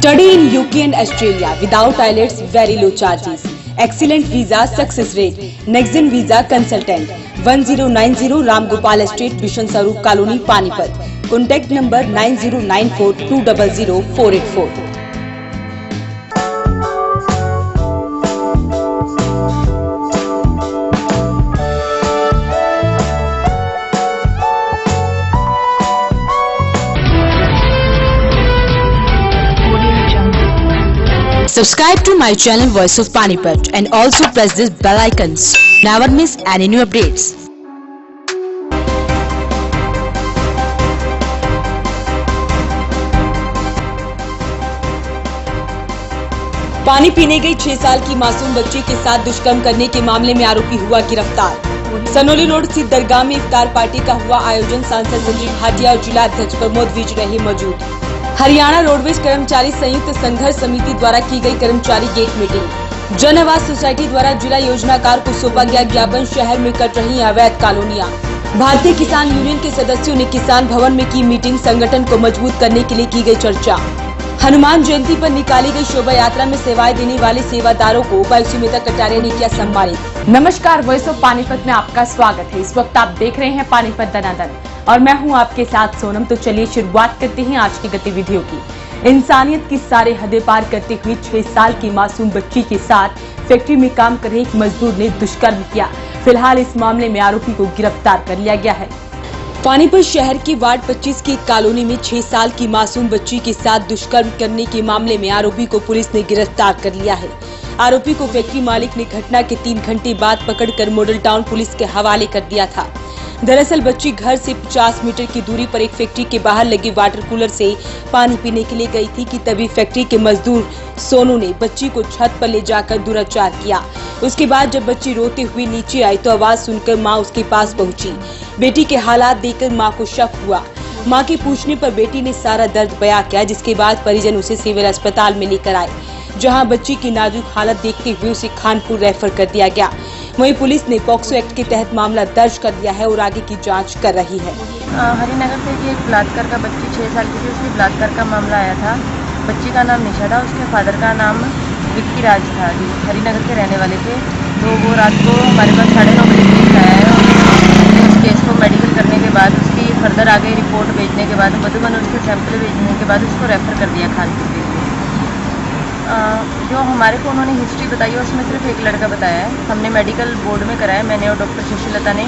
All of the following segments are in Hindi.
Study in UK and Australia without IELTS, very low charges. Excellent visa success rate. Nextgen visa consultant. 1090 Ram Gopal Street, Bishan Sarup Colony, Panipat. Contact number 9094 200 484. Subscribe to my channel Voice of Panipat and also press this bell icons. Never miss any new updates. पानी पीने गई 6 साल की मासूम बच्ची के साथ दुष्कर्म करने के मामले में आरोपी हुआ गिरफ्तार। सनोली रोड स्थित दरगाह में इफ्तार पार्टी का हुआ आयोजन। सांसद संजीव भाटिया और जिला अध्यक्ष प्रमोद विज रहे मौजूद। हरियाणा रोडवेज कर्मचारी संयुक्त संघर्ष समिति द्वारा की गई कर्मचारी गेट मीटिंग। जन आवास सोसाइटी द्वारा जिला योजनाकार को सौंपा गया ज्ञापन। शहर में कट रही अवैध कॉलोनियां। भारतीय किसान यूनियन के सदस्यों ने किसान भवन में की मीटिंग। संगठन को मजबूत करने के लिए की गई चर्चा। हनुमान जयंती पर निकाली गई शोभा यात्रा में सेवाएं देने वाले सेवादारों को उपायुक्त सुमिता कटारिया ने किया सम्मानित। नमस्कार, वॉइस ऑफ पानीपत में आपका स्वागत है। इस वक्त आप देख रहे हैं पानीपत दनादन और मैं हूं आपके साथ सोनम। तो चलिए शुरुआत करते हैं आज की गतिविधियों की। इंसानियत की सारे हदें पार करते हुए 6 साल की मासूम बच्ची के साथ फैक्ट्री में काम कर रहे एक मजदूर ने दुष्कर्म किया। फिलहाल इस मामले में आरोपी को गिरफ्तार कर लिया गया है। पानीपत शहर के वार्ड 25 की कॉलोनी में 6 साल की मासूम बच्ची के साथ दुष्कर्म करने के मामले में आरोपी को पुलिस ने गिरफ्तार कर लिया है। आरोपी को फैक्ट्री मालिक ने घटना के 3 घंटे बाद पकड़कर मॉडल टाउन पुलिस के हवाले कर दिया था। दरअसल बच्ची घर से 50 मीटर की दूरी पर एक फैक्ट्री के बाहर लगे वाटर कूलर से पानी पीने के लिए गई थी कि तभी फैक्ट्री के मजदूर सोनू ने बच्ची को छत पर ले जाकर दुराचार किया। उसके बाद जब बच्ची रोते हुए नीचे आई तो आवाज सुनकर मां उसके पास पहुंची। बेटी के हालात देखकर मां को शक हुआ। मां के पूछने पर बेटी ने सारा दर्द बयां किया, जिसके बाद परिजन उसे सिविल अस्पताल में लेकर आए, जहां बच्ची की नाजुक हालत देखते हुए उसे खानपुर रेफर कर दिया गया। वहीं पुलिस ने पॉक्सो एक्ट के तहत मामला दर्ज कर दिया है और आगे की जांच कर रही है। हरिनगर से एक बलात्कार का बच्ची 6 साल की थी, उसकी बलात्कार का मामला आया था। बच्ची का नाम निशा था, उसके फादर का नाम विक्की राज था, जो हरिनगर के रहने वाले थे। तो वो रात को हमारे पास 9:30 बजे केस आया है और हमने उस केस को मेडिकल करने के बाद उसकी फर्दर आगे रिपोर्ट भेजने के बाद मधुबन उसके सैंपल भेजने के बाद उसको रेफर कर दिया खानपुर के लिए। जो हमारे को उन्होंने हिस्ट्री बताई है उसमें सिर्फ एक लड़का बताया है। हमने मेडिकल बोर्ड में कराया, मैंने और डॉक्टर सुशीलता ने,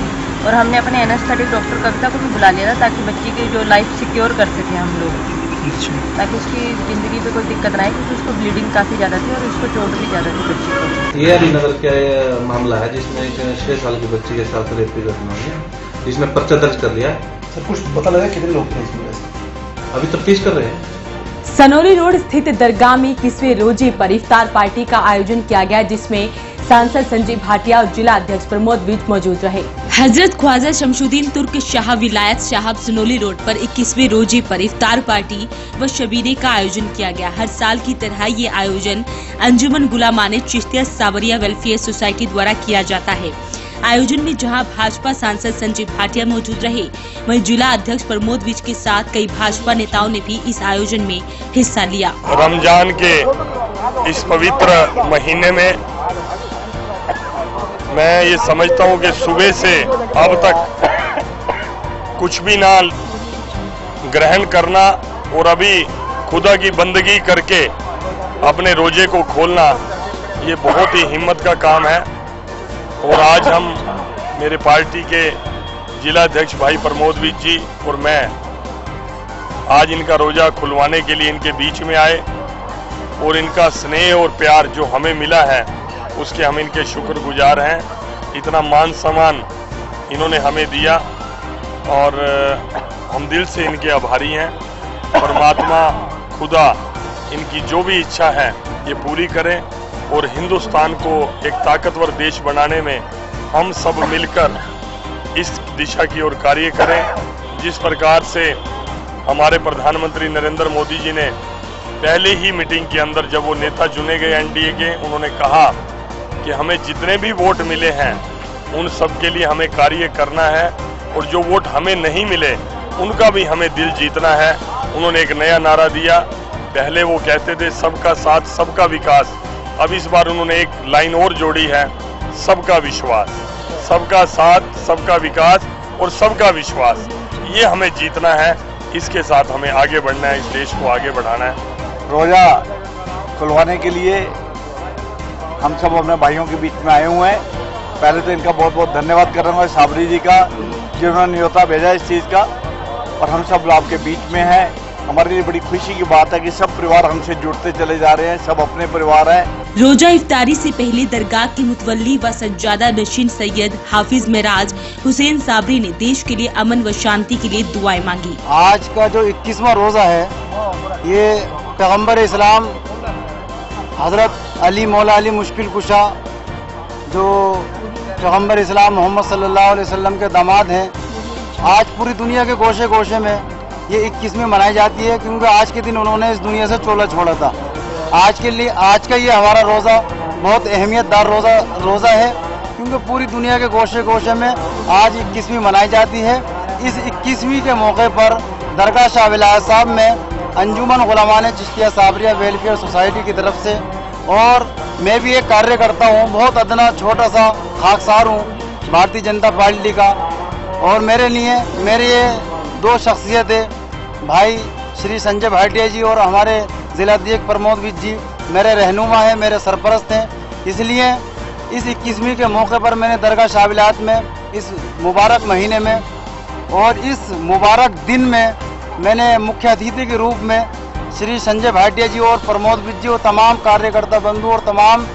और हमने अपने एनेस्थेटिक डॉक्टर कविता को भी बुला लिया था ताकि बच्ची की जो लाइफ सिक्योर कर सके हम लोग, ताकि उसकी ज़िंदगी पे कोई दिक्कत ना आए, क्योंकि उसको ब्लीडिंग काफ़ी ज़्यादा थी और उसको चोट भी ज़्यादा थी बच्ची को। ये हरिनगर का मामला है जिसमें 6 साल की बच्ची के साथ रेप की घटना हुई है, जिसमें पर्चा दर्ज कर लिया है। सर कुछ पता लगा कितने लोग थे इसमें? अभी तफ्तीश कर रहे हैं। सनोली रोड स्थित दरगाह में 21वें रोजे पर इफ्तार पार्टी का आयोजन किया गया, जिसमें सांसद संजीव भाटिया और जिला अध्यक्ष प्रमोद विज मौजूद रहे। हजरत ख्वाजा शमशुद्दीन तुर्क शाह विलायत साहब सनोली रोड पर 21वें रोजे पर इफ्तार पार्टी व शबीरे का आयोजन किया गया। हर साल की तरह ये आयोजन अंजुमन गुलामाने चिश्तिया सावरिया वेलफेयर सोसाइटी द्वारा किया जाता है। आयोजन में जहां भाजपा सांसद संजीव भाटिया मौजूद रहे, वहीं जिला अध्यक्ष प्रमोद विज के साथ कई भाजपा नेताओं ने भी इस आयोजन में हिस्सा लिया। रमजान के इस पवित्र महीने में मैं ये समझता हूँ कि सुबह से अब तक कुछ भी ना ग्रहण करना और अभी खुदा की बंदगी करके अपने रोजे को खोलना, ये बहुत ही हिम्मत का काम है। और आज हम मेरे पार्टी के जिला अध्यक्ष भाई प्रमोद विज जी और मैं आज इनका रोजा खुलवाने के लिए इनके बीच में आए, और इनका स्नेह और प्यार जो हमें मिला है उसके हम इनके शुक्रगुजार हैं। इतना मान सम्मान इन्होंने हमें दिया और हम दिल से इनके आभारी हैं। परमात्मा खुदा इनकी जो भी इच्छा है ये पूरी करें और हिंदुस्तान को एक ताकतवर देश बनाने में हम सब मिलकर इस दिशा की ओर कार्य करें। जिस प्रकार से हमारे प्रधानमंत्री नरेंद्र मोदी जी ने पहले ही मीटिंग के अंदर जब वो नेता चुने गए एनडीए के, उन्होंने कहा कि हमें जितने भी वोट मिले हैं उन सब के लिए हमें कार्य करना है और जो वोट हमें नहीं मिले उनका भी हमें दिल जीतना है। उन्होंने एक नया नारा दिया पहले वो कहते थे सबका साथ सबका विकास, अब इस बार उन्होंने एक लाइन और जोड़ी है, सबका विश्वास। सबका साथ सबका विकास और सबका विश्वास, ये हमें जीतना है, इसके साथ हमें आगे बढ़ना है, इस देश को आगे बढ़ाना है। रोजा खुलवाने के लिए हम सब अपने भाइयों के बीच में आए हुए हैं। पहले तो इनका बहुत बहुत धन्यवाद कर रहा हूँ साबरी जी का, जिन्होंने न्योता भेजा इस चीज़ का, और हम सब आपके बीच में हैं। हमारे लिए बड़ी खुशी की बात है कि सब परिवार हमसे जुड़ते चले जा रहे हैं, सब अपने परिवार हैं। रोजा इफ्तारी से पहले दरगाह के मुतवल्ली व सज्जादा नशीन सैयद हाफिज मेराज हुसैन साबरी ने देश के लिए अमन व शांति के लिए दुआएं मांगी। आज का जो 21वां रोजा है, ये पैगम्बर इस्लाम हजरत अली मौला अली मुश्किल कुशा, जो पैगम्बर इस्लाम मोहम्मद सल्लल्लाहु अलैहि वसल्लम के दामाद हैं, आज पूरी दुनिया के गोशे गोशे में ये 21वीं मनाई जाती है, क्योंकि आज के दिन उन्होंने इस दुनिया से चोला छोड़ा था। आज का ये हमारा रोज़ा बहुत अहमियतदार रोज़ा है, क्योंकि पूरी दुनिया के गोशे गोशे में आज 21वीं मनाई जाती है। इस 21वीं के मौके पर दरगाह शाह विलायत साहब में अंजुमन गुलामान चिश्तिया साबरिया वेलफेयर सोसाइटी की तरफ से, और मैं भी एक कार्य करता हूँ, बहुत अदना छोटा सा खाकसार हूँ भारतीय जनता पार्टी का, और मेरे ये दो शख्सियतें भाई श्री संजय भाटिया जी और हमारे जिलाध्यक्ष प्रमोद विज जी मेरे रहनुमा हैं, मेरे सरपरस्त हैं। इसलिए इस 21वीं के मौके पर मैंने दरगाह शाह विलायत में इस मुबारक महीने में और इस मुबारक दिन में मैंने मुख्य अतिथि के रूप में श्री संजय भाटिया जी और प्रमोद विज जी और तमाम कार्यकर्ता बंधु और तमाम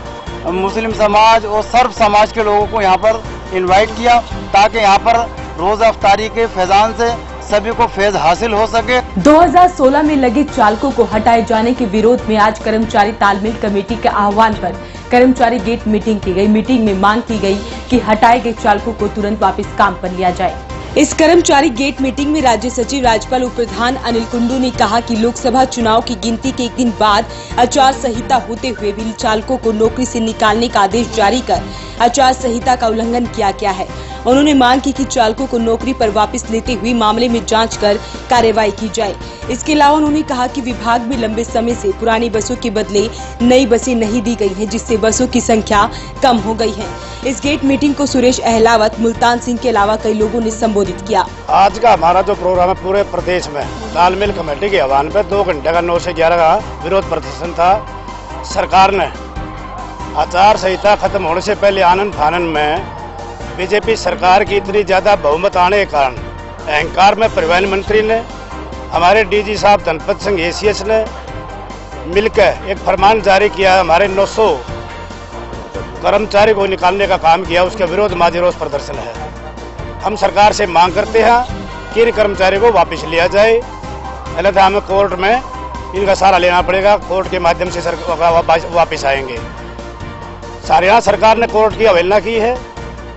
मुस्लिम समाज और सर्व समाज के लोगों को यहाँ पर इनवाइट किया, ताकि यहाँ पर रोज़ा इफ्तारी के फैजान से सभी को फैज हासिल हो सके। 2016 में लगे चालकों को हटाए जाने के विरोध में आज कर्मचारी तालमेल कमेटी के आह्वान पर कर्मचारी गेट मीटिंग की गई। मीटिंग में मांग की गई कि हटाए गए चालकों को तुरंत वापस काम पर लिया जाए। इस कर्मचारी गेट मीटिंग में राज्य सचिव राज्यपाल उप प्रधान अनिल कुंडू ने कहा कि लोकसभा चुनाव की गिनती के एक दिन बाद आचार संहिता होते हुए भी चालकों को नौकरी से निकालने का आदेश जारी कर आचार संहिता का उल्लंघन किया गया है। उन्होंने मांग की कि चालकों को नौकरी पर वापस लेते हुए मामले में जांच कर कार्रवाई की जाए। इसके अलावा उन्होंने कहा कि विभाग में लंबे समय से पुरानी बसों के बदले नई बसें नहीं दी गई हैं, जिससे बसों की संख्या कम हो गई है। इस गेट मीटिंग को सुरेश अहलावत, मुल्तान सिंह के अलावा कई लोगों ने संबोधित किया। आज का हमारा जो प्रोग्राम है पूरे प्रदेश में तालमेल कमेटी के आह्वान पे 2 घंटे का 9 से 11 का विरोध प्रदर्शन था। सरकार ने आचार संहिता खत्म होने से पहले आनंद फानन में बीजेपी सरकार की इतनी ज्यादा बहुमत आने के कारण अहंकार में परिवहन मंत्री ने, हमारे डीजी साहब धनपत सिंह एसीएस ने मिलकर एक फरमान जारी किया, हमारे 900 कर्मचारी को निकालने का काम किया। उसके विरोध में आज रोष प्रदर्शन है। हम सरकार से मांग करते हैं कि इन कर्मचारियों को वापस लिया जाए, अन्यथा हमें कोर्ट में इनका सहारा लेना पड़ेगा। कोर्ट के माध्यम से वापस आएंगे। हरियाणा सरकार ने कोर्ट की अवहेलना की है।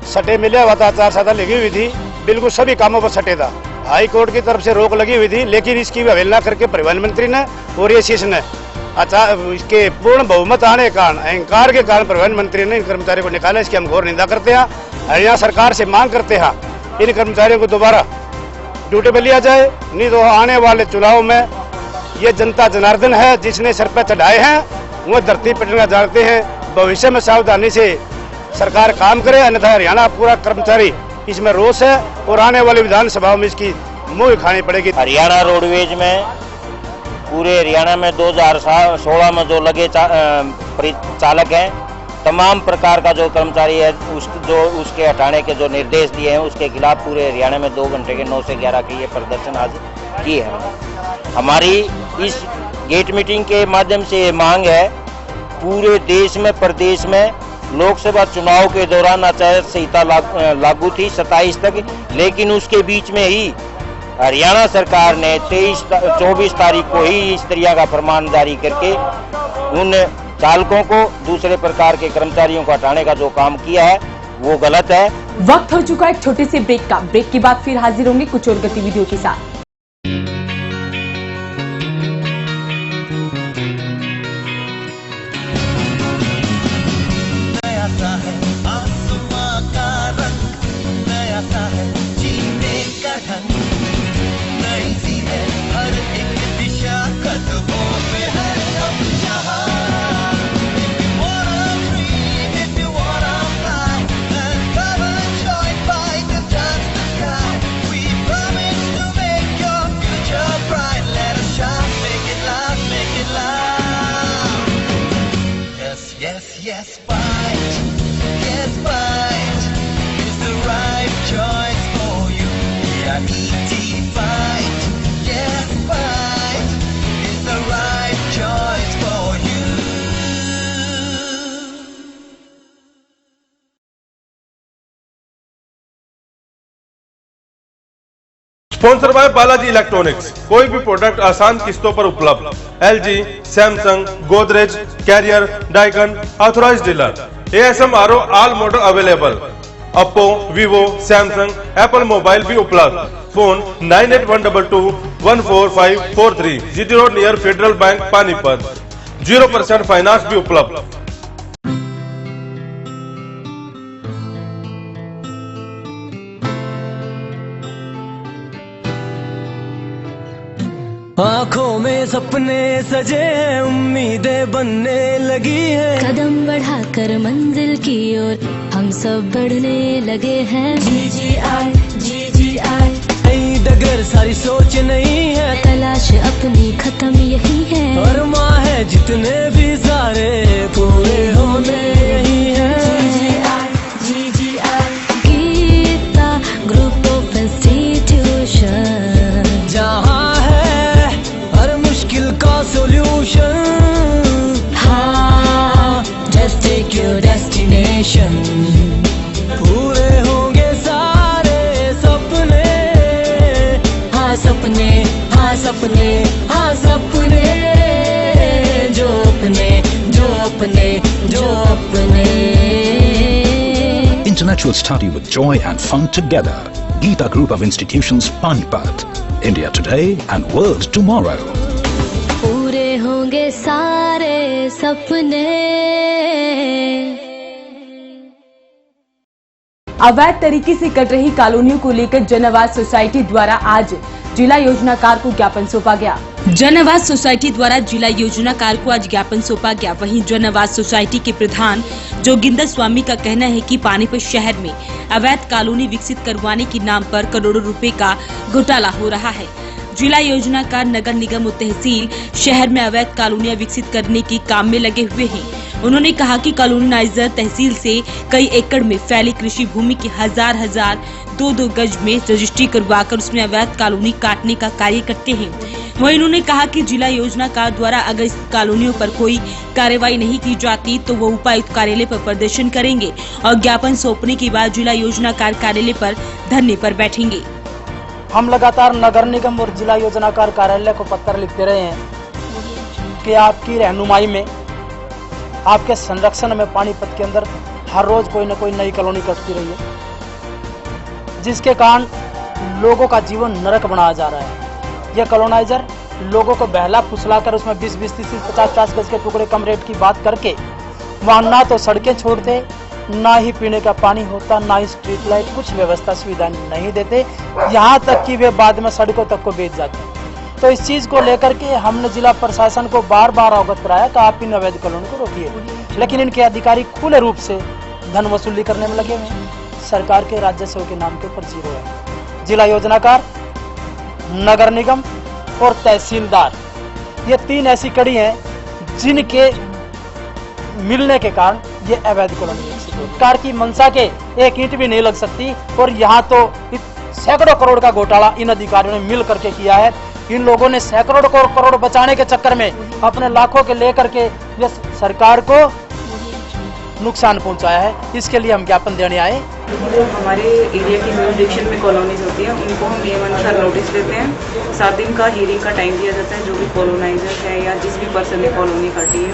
सटे मिले हुआ था, आचार संहिता लगी हुई थी, बिल्कुल सभी कामों पर सटे था। हाई कोर्ट की तरफ से रोक लगी हुई थी, लेकिन इसकी अवहेलना करके परिवहन मंत्री ने और एसीएस ने इसके पूर्ण बहुमत आने के कारण, अहंकार के कारण परिवहन मंत्री ने इन कर्मचारियों को निकाला। इसकी हम घोर निंदा करते हैं। हरियाणा सरकार से मांग करते हैं इन कर्मचारियों को दोबारा ड्यूटी पर लिया जाए, नहीं तो आने वाले चुनाव में ये जनता जनार्दन है जिसने सर पर चढ़ाए हैं, वो धरती पिटना जानते हैं। भविष्य में सावधानी से सरकार काम करे, अन्यथा हरियाणा पूरा कर्मचारी इसमें रोष है और आने वाली विधानसभा में इसकी मुंह खानी पड़ेगी। हरियाणा रोडवेज में पूरे हरियाणा में 2016 में जो लगे चालक हैं, तमाम प्रकार का जो कर्मचारी है उसके हटाने के जो निर्देश दिए हैं, उसके खिलाफ पूरे हरियाणा में 2 घंटे के 9 से 11 के ये प्रदर्शन आज किए हैं। हमारी इस गेट मीटिंग के माध्यम से ये मांग है, पूरे देश में प्रदेश में लोकसभा चुनाव के दौरान आचार संहिता लागू थी 27 तक, लेकिन उसके बीच में ही हरियाणा सरकार ने 24 तारीख को ही इस तरह का फरमान जारी करके उन चालकों को, दूसरे प्रकार के कर्मचारियों को हटाने का जो काम किया है वो गलत है। वक्त हो चुका है एक छोटे से ब्रेक का। ब्रेक के बाद फिर हाजिर होंगे कुछ और गतिविधियों के साथ। हर एक दिशा कदमों में Yes, fight is the right choice for you. Yeah, ET fight. Yes, fight is the right choice for you. Sponsor by Balaji Electronics. कोई भी प्रोडक्ट आसान किस्तों पर उपलब्ध। LG, Samsung, Godrej, Carrier, Daikin, authorised dealer. ASM RO all model available. Oppo, Vivo, Samsung, Apple mobile भी उपलब्ध। Phone 9812214543, GT road near Federal Bank Panipat. 0% finance भी उपलब्ध। आँखों में सपने सजे हैं, उम्मीदें बनने लगी है। कदम बढ़ाकर मंजिल की ओर हम सब बढ़ने लगे हैं। GGI नई डगर सारी सोच नहीं है, तलाश अपनी खत्म यही है। और माँ है जितने भी सारे पूरे होने यही है। GGI Geeta group of institution, जहाँ है हर मुश्किल का सॉल्यूशन। हाँ, just take your destination। पूरे होंगे सारे सपने, हाँ सपने, हाँ सपने, हाँ सपने, जो अपने, जो अपने, जो अपने। Internet will study with joy and fun together. Geeta Group of Institutions, Panipat. India today and world tomorrow. पूरे होंगे सारे सपने। अवैध तरीके से कट रही कॉलोनियों को लेकर जन आवाज सोसाइटी द्वारा आज जिला योजनाकार को ज्ञापन सौंपा गया। जन आवाज सोसाइटी द्वारा जिला योजनाकार को आज ज्ञापन सौंपा गया। वहीं जन आवाज सोसाइटी के प्रधान जोगिंदर स्वामी का कहना है कि पानीपत शहर में अवैध कॉलोनी विकसित करवाने के नाम पर करोड़ों रुपए का घोटाला हो रहा है। जिला योजनाकार नगर निगम और तहसील शहर में अवैध कॉलोनियां विकसित करने के काम में लगे हुए हैं। उन्होंने कहा कि कॉलोनाइजर तहसील से कई एकड़ में फैली कृषि भूमि की हजार 2-2 गज में रजिस्ट्री करवाकर उसमें अवैध कॉलोनी काटने का कार्य करते हैं। वहीं उन्होंने कहा कि जिला योजनाकार द्वारा अगर इस कॉलोनियों पर कोई कार्रवाई नहीं की जाती तो वो उपायुक्त कार्यालय पर प्रदर्शन करेंगे और ज्ञापन सौंपने के बाद जिला योजनाकार कार्यालय पर धरने पर बैठेंगे। हम लगातार नगर निगम और जिला योजनाकार कार्यालय को पत्र लिखते रहे हैं कि आपकी रहनुमाई में, आपके संरक्षण में पानीपत के अंदर हर रोज कोई न कोई नई कॉलोनी कटती रही है, जिसके कारण लोगों का जीवन नरक बनाया जा रहा है। यह कॉलोनाइजर लोगों को बहला फुसलाकर उसमें 20-20, 30-30, 50-50 गज के टुकड़े कम रेट की बात करके वहाँ ना तो सड़कें छोड़ते, ना ही पीने का पानी होता, ना ही स्ट्रीट लाइट, कुछ व्यवस्था सुविधा नहीं देते। यहाँ तक कि वे बाद में सड़कों तक को बेच जाते। तो इस चीज़ को लेकर के हमने जिला प्रशासन को बार बार अवगत कराया कि आप इन अवैध कॉलोनी को रोकिए, लेकिन इनके अधिकारी खुले रूप से धन वसूली करने में लगे हुए हैं। सरकार के राजस्व के नाम के ऊपर जीरो है। जिला योजनाकार, नगर निगम और तहसीलदार, ये 3 ऐसी कड़ी हैं जिनके मिलने के कारण ये अवैध कॉलोनी विकसित हो। सरकार की मंशा के एक ईंट भी नहीं लग सकती और यहाँ तो सैकड़ों करोड़ का घोटाला इन अधिकारियों ने मिल करके किया है। इन लोगों ने सैकड़ों करोड़ बचाने के चक्कर में अपने लाखों के लेकर के ये सरकार को नुकसान पहुंचाया है। इसके लिए हम ज्ञापन देने आए। जो हमारे एरिया की जुरिडिक्शन में कॉलोनीज होती है उनको हम नियमानुसार नोटिस देते हैं। 7 दिन का हियरिंग का टाइम दिया जाता है। जो भी कॉलोनाइजर है या जिस भी पर्सन ने कॉलोनी काटी है,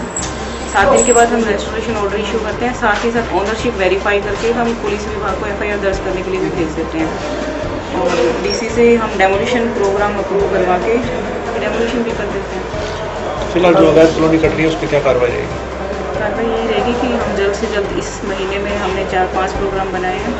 7 दिन के बाद हम रेस्टोरेशन ऑर्डर इशू करते हैं। साथ ही साथ ऑनरशिप वेरीफाई करके हम पुलिस विभाग को FIR दर्ज करने के लिए भी भेज देते हैं। और DC से हम डेमोलिशन प्रोग्राम अप्रूव करवा के डेमोलिशन भी कर देते हैं। फिलहाल जो अवैध कॉलोनी कट रही है उस पर क्या कार्रवाई रहेगी? कार्रवाई यही रहेगी कि हम जल्द से जल्द इस महीने में हमने 4-5 प्रोग्राम बनाए हैं,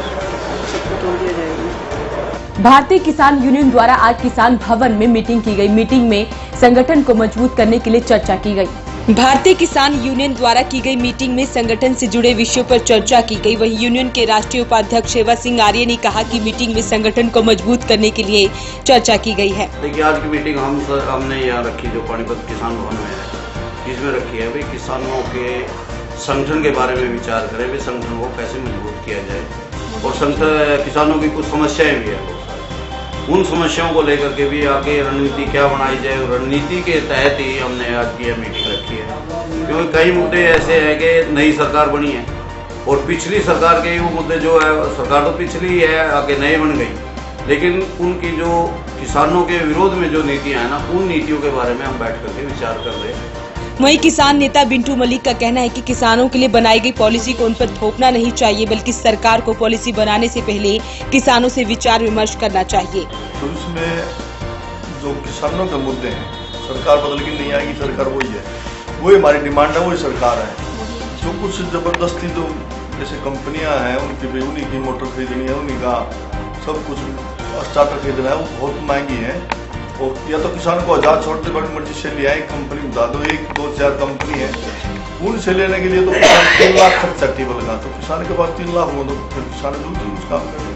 सबको तोड़ दिया जाएगा। भारतीय किसान यूनियन द्वारा आज किसान भवन में मीटिंग की गई। मीटिंग में संगठन को मजबूत करने के लिए चर्चा की गई। भारतीय किसान यूनियन द्वारा की गई मीटिंग में संगठन से जुड़े विषयों पर चर्चा की गई। वहीं यूनियन के राष्ट्रीय उपाध्यक्ष सेवा सिंह आर्य ने कहा कि मीटिंग में संगठन को मजबूत करने के लिए चर्चा की गई है। देखिए, आज की मीटिंग हमने यहाँ रखी जो पानीपत किसान भवन में है, इसमें रखी है भाई किसानों के संगठन के बारे में विचार करें, भी संगठन को कैसे मजबूत किया जाए। और संगठन किसानों की कुछ समस्याएं भी है, उन समस्याओं को लेकर के भी आगे रणनीति क्या बनाई जाए। रणनीति के तहत ही हमने आज की मीटिंग रखी है, क्योंकि कई मुद्दे ऐसे हैं कि नई सरकार बनी है और पिछली सरकार के वो मुद्दे जो है, सरकार तो पिछली है, आगे नए बन गई, लेकिन उनकी जो किसानों के विरोध में जो नीतियां हैं ना, उन नीतियों के बारे में हम बैठ करके विचार कर रहे हैं। वहीं किसान नेता बिंटू मलिक का कहना है कि किसानों के लिए बनाई गई पॉलिसी को उन पर थोपना नहीं चाहिए, बल्कि सरकार को पॉलिसी बनाने से पहले किसानों से विचार विमर्श करना चाहिए। तो इसमें जो किसानों के मुद्दे हैं, सरकार बदल के नहीं आएगी, सरकार वही है, वही हमारी डिमांड है, वही सरकार है। जो कुछ जबरदस्ती जो जैसे कंपनियां हैं, उनकी भी उन्हीं की मोटर खरीदनी है, उन्हीं का सब कुछ स्टार्टर खरीदना है, वो बहुत महंगी है। और या तो किसान को आजाद छोड़ते बड़ी मर्जी से ले आए, कंपनी बता दो 1, 2, 4 कंपनी है, उनसे लेने के लिए तो किसान 3 लाख खर्चा टेबल का, तो किसान के पास 3 लाख हो तो फिर किसान जल्दी उस काम करें।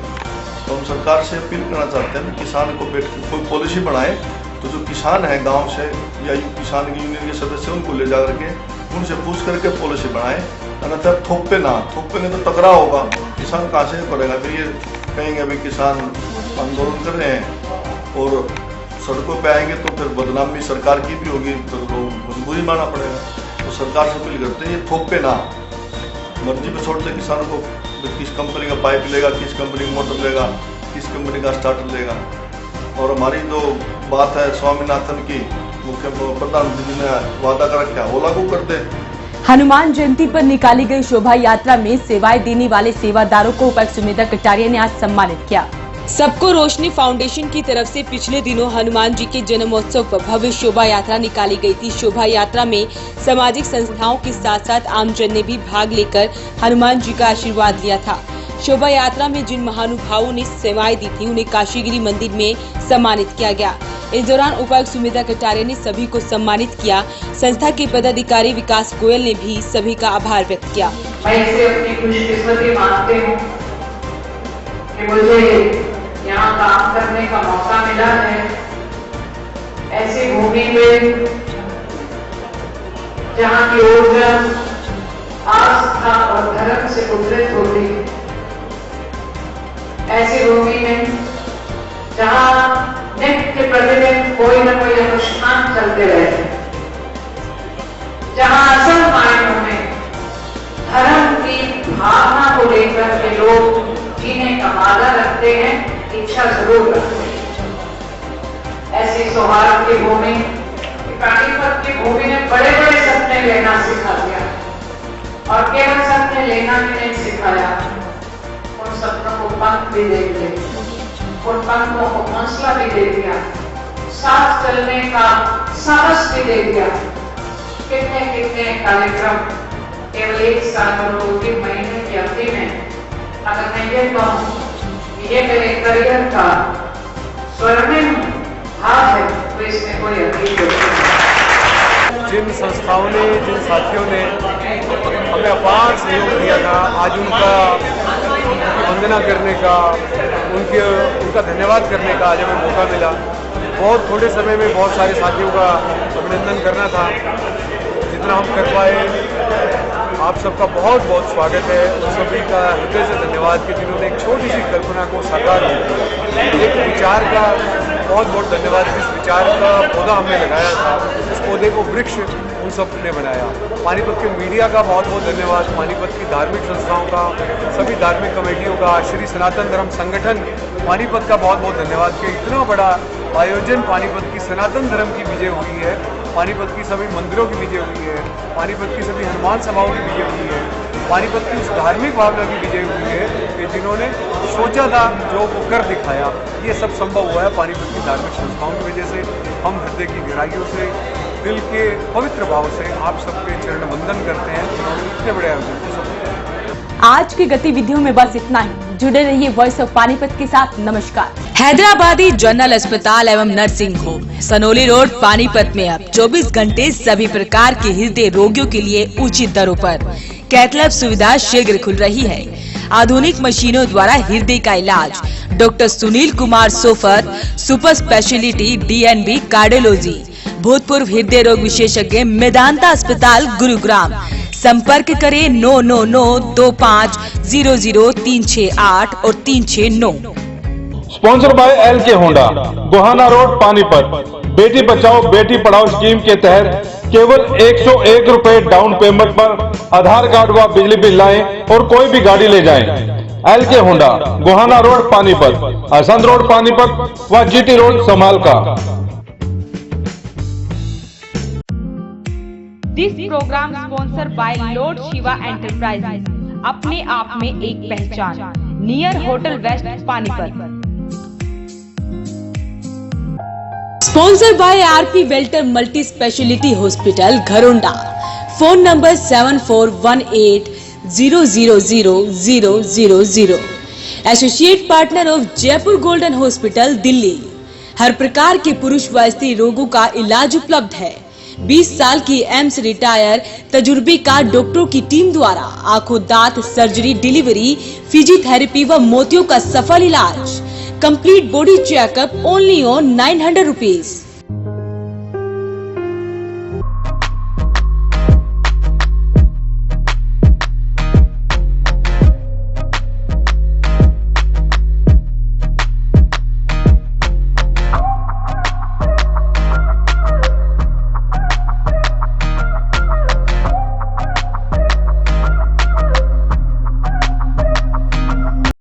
तो हम सरकार से अपील करना चाहते हैं कि किसान को बैठ के कोई पॉलिसी बनाए, तो जो किसान है गाँव से या किसान की यूनियन के सदस्य उनको ले जा करके उनसे पूछ करके पॉलिसी बनाए, अन्यथा थोपे नहीं तो टकराव होगा, किसान कहाँ से करेगा। फिर ये कहेंगे भाई किसान आंदोलन कर रहे हैं और सड़कों पे आएंगे तो फिर बदनामी सरकार की भी होगी, तो मजबूरी मानना पड़ेगा। तो सरकार से अपील करते हैं ये थोपे ना, मर्जी पे छोड़ते किसानों को, किस कंपनी का पाइप लेगा, किस कंपनी की मोटर लेगा, किस कंपनी का स्टार्टर लेगा। और हमारी जो बात है स्वामीनाथन की, मुख्य प्रधानमंत्री ने वादा कर रखा है, वो लागू करते। हनुमान जयंती पर निकाली गई शोभा यात्रा में सेवाएं देने वाले सेवादारों को उपायुक्त सुमेधा कटारिया ने आज सम्मानित किया। सबको रोशनी फाउंडेशन की तरफ से पिछले दिनों हनुमान जी के जन्मोत्सव पर भव्य शोभा यात्रा निकाली गई थी। शोभा यात्रा में सामाजिक संस्थाओं के साथ साथ आमजन ने भी भाग लेकर हनुमान जी का आशीर्वाद लिया था। शोभा यात्रा में जिन महानुभावों ने सेवाएं दी थी, उन्हें काशीगिरी मंदिर में सम्मानित किया गया। इस दौरान उपायुक्त सुमेधा कटारिया ने सभी को सम्मानित किया। संस्था के पदाधिकारी विकास गोयल ने भी सभी का आभार व्यक्त किया। मैं इसे अपनी खुशकिस्मती मानती हूँ कि मुझे यहाँ काम करने का मौका मिला है, ऐसी भूमि में जहाँ की ऊर्जा आस्था और धर्म से उद्रेक होती है, ऐसी भूमि में जहाँ नित्य प्रतिदिन कोई न कोई अनुष्ठान चलते रहते, जहाँ असल मायनों में धर्म की भावना को लेकर के लोग जीने का वादा रखते हैं, इच्छा जरूर रखते हैं। ऐसी सौहार्द की भूमि, पानीपत की भूमि ने बड़े बड़े सपने लेना सिखा दिया, और केवल सपने लेना भी नहीं सिखाया, उन सपनों को पंख भी दे दिए, उन पंखों को हौसला भी दे दिया, साथ चलने का साहस भी दे दिया। कितने कितने कार्यक्रम केवल 1 साल और 2-3 महीने की अवधि में, अगर मैं ये कहूँ ये मेरे करियर का स्वर्णिम भाग है, तो इसमें कोई अतीत नहीं। जिन संस्थाओं ने, जिन साथियों ने हमें अपार सहयोग दिया था, आज उनका वंदना करने का, उनका धन्यवाद करने का आज हमें मौका मिला। बहुत थोड़े समय में बहुत सारे साथियों का अभिनंदन करना था, जितना हम कर पाए। आप सबका बहुत बहुत स्वागत है, उन सभी का हृदय से धन्यवाद कि जिन्होंने एक छोटी सी कल्पना को साकार किया। एक विचार का बहुत बहुत धन्यवाद, जिस विचार का पौधा हमने लगाया था, उस पौधे को वृक्ष उन सब ने बनाया। पानीपत के मीडिया का बहुत बहुत धन्यवाद, पानीपत की धार्मिक संस्थाओं का, सभी धार्मिक कमेटियों का, श्री सनातन धर्म संगठन पानीपत का बहुत बहुत धन्यवाद कि इतना बड़ा आयोजन पानीपत की सनातन धर्म की विजय हुई है, पानीपत की सभी मंदिरों की विजय हुई है, पानीपत की सभी हनुमान सभाओं की विजय हुई है, पानीपत की उस धार्मिक भावना की विजय हुई है कि जिन्होंने सोचा था जो वो कर दिखाया। ये सब संभव हुआ है पानीपत की धार्मिक संस्थाओं की वजह से। हम हृदय की गहराइयों से, दिल के पवित्र भाव से आप सबके चरण वंदन करते हैं, जिन्होंने इतने बड़े आयोजन को सफल किया। आज की गतिविधियों में बस इतना ही। जुड़े रहिए वॉइस ऑफ पानीपत के साथ। नमस्कार। हैदराबादी जनरल अस्पताल एवं nursing home, Sanauli road, Panipat में अब 24 घंटे सभी प्रकार के हृदय रोगियों के लिए उचित दरों पर कैथ सुविधा शीघ्र खुल रही है। आधुनिक मशीनों द्वारा हृदय का इलाज। Doctor Sunil Kumar so far, super speciality DNB cardiology, भूतपूर्व हृदय रोग विशेषज्ञ, मेदांता अस्पताल, गुरुग्राम। संपर्क करें 9992500368 और 369। Sponsor by LK Honda, Gohana road, Panipat. Beti Bachao Beti Padhao scheme के तहत केवल 101 रुपए डाउन पेमेंट पर आधार कार्ड व बिजली बिल लाएं और कोई भी गाड़ी ले जाएं। LK Honda, Gohana road, Panipat, Asandh road, Panipat व GT road, Samalka. This program sponsor by lord Shiva enterprises, अपने आप में एक पहचान, near hotel west, Panipat. Sponsor by RP welter multi speciality hospital, Gharaunda. Phone number 7418000000। Associate partner of Jaipur golden hospital, Delhi. हर प्रकार के पुरुष व स्त्री रोगों का इलाज उपलब्ध है। 20 साल की एम्स रिटायर तजुर्बेकार डॉक्टरों की टीम द्वारा आंखों, दांत, सर्जरी, डिलीवरी, फिजियोथेरेपी व मोतियों का सफल इलाज। Complete body checkup only on 900 rupees.